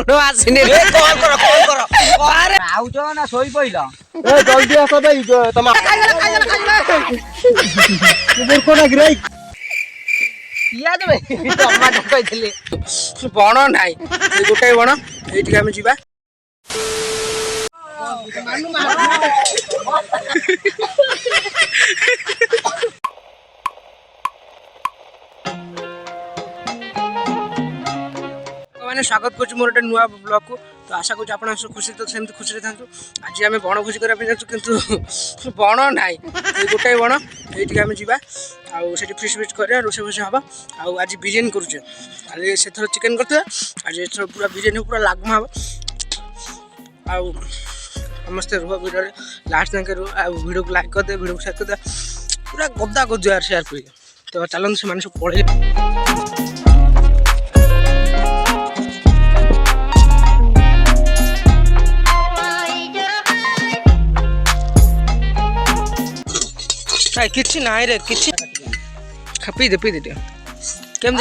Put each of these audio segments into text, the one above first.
लुण आसिने call करो अरे ouch ना सोई पइला ए जल्दी आस भाई तमा मूर्ख ना गिराई पियाज बे टमाटो कइथिले बण नाही गोटे बण एठी आमे जिबा मैंने स्वागत कर मोर गोटे नुआ ब्लॉग को तो आशा करूँ आप खुशी तो सेमती खुशी था आज आम बण भोजी करने कि बण ना गोटे बण ये आम जा आठ फिस्ट फिस्ट कर रोसे भोसे हम आज बिरियानी करुचे आज से चिकेन करते आज एथर पूरा बिरियानी पूरा लागू हम आउ समस्ते रुह वीडियो लास्ट तक रुह वीडियो को लाइक करदे वीडियो को शेयर करदे पूरा गदा गद यार शेयर कर तो चलते से सब पढ़े किसी ना रे किसी पी दे केम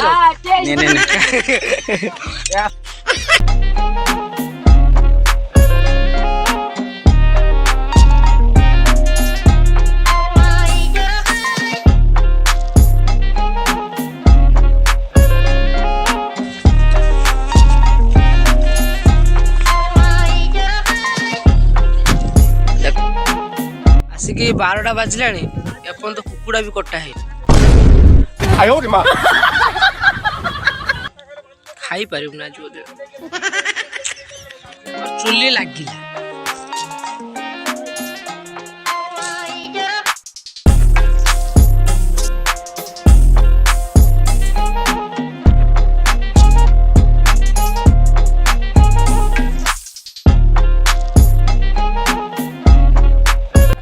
आसिक 12टा बाजिला एपन तो कुकुड़ा भी कटा है खाई पार ना आज बोधे चुली लगिला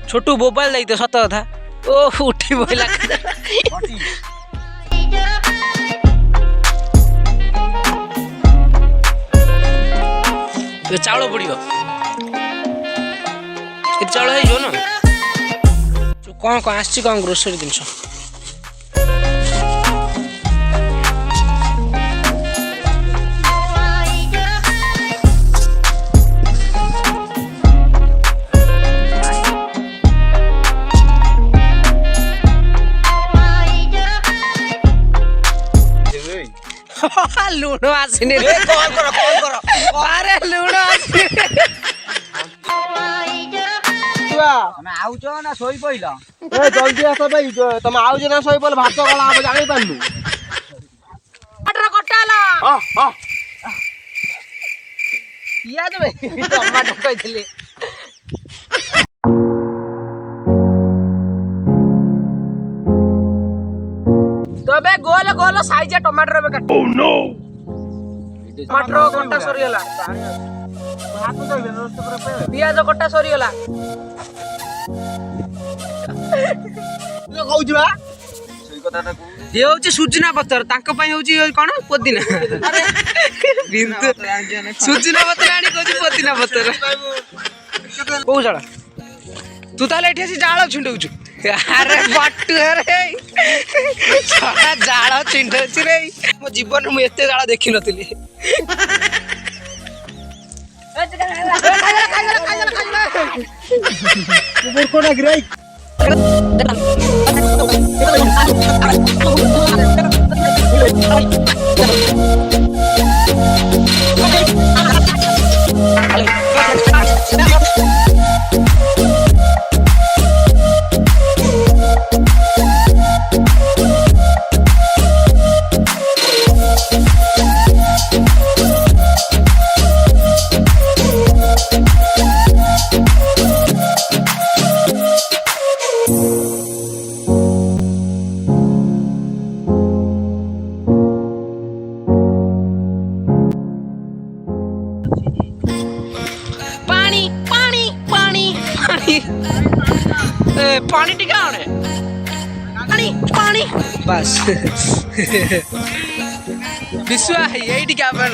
छोटू मोबाइल नहीं तो सत कथा ओ उठी बोला चाउल पड़ो चाउल हो ना कौन कौन आस ग्रोसरी जिन लुण आसिने कॉल करो अरे लुण आसिने तमे आउच ना सोई पइला ए जल्दी आस भाई तमा आउ जे ना सोई बोल भात गला हम जानि पानु टमाटर कटाला हां पियाज बे टमाटो कइथिले तबे गोल गोल साइज टमाटर बे काट ओह नो टमाटर कटा सरीला हाथ तो रोस्ट कर पे पियाज कटा सरीला तू कहू जबा सही कथा ना कहू ये होची सुजना पत्थर तांको पई होची कोन पुदीना अरे बिंदु सुजना पत्थर आनी कोची पुदीना पत्थर को जळा तू ताले एठी आसी जाळ छिंडौछु अरे बट्टू अरे छड़ा जाळ छिंडौछु रे मो जीवन मु एते जाळ देखि नथिली मूर्ख ना गिराई पानी टिका होने पानी पानी बस विश्वा है यही टिका अपन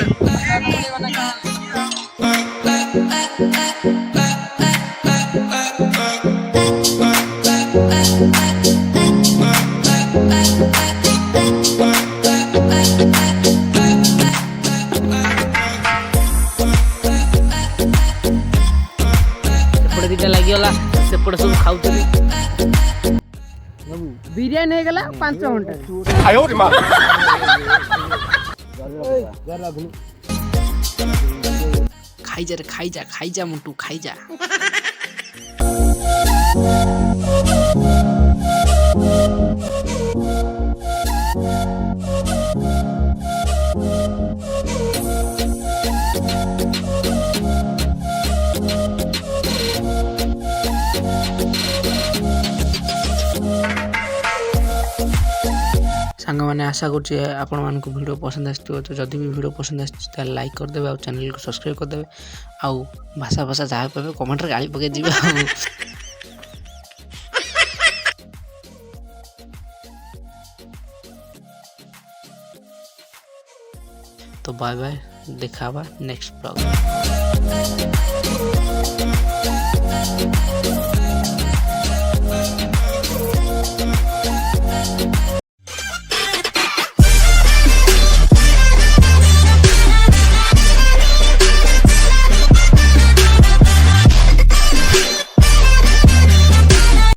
ଦିଟା ଲାଗିଗଲା ସେପଟେ ସବୁ ଖାଉଥିଲି ବିରିୟାନୀ ହେଇଗଲା 5 ଘଣ୍ଟା ଖାଇଯା ରେ ଖାଇଯା ମୁଟୁ ଖାଇଯା ସାଙ୍ଗମାନେ ଆଶା କରୁଛି ଆପଣମାନଙ୍କୁ ଭିଡ଼ିଓ ପସନ୍ଦ ଆସିଥିବ ତ ଯଦି ବି ଭିଡ଼ିଓ ପସନ୍ଦ ଆସିଛି ତାହେଲେ ଲାଇକ୍ କରିଦେବେ ଆଉ ଚ୍ୟାନେଲକୁ ସବସ୍କ୍ରାଇବ୍ କରିଦେବେ ଆଉ ଭାଷା ଯାହା କହିବେ କମେଣ୍ଟରେ ଗାଳି ପକାଇ ଯିବେ ଆଉ ତ ବାଏ ବାଏ ଦେଖା ହେବା ନେକ୍ସଟ ବ୍ଲଗ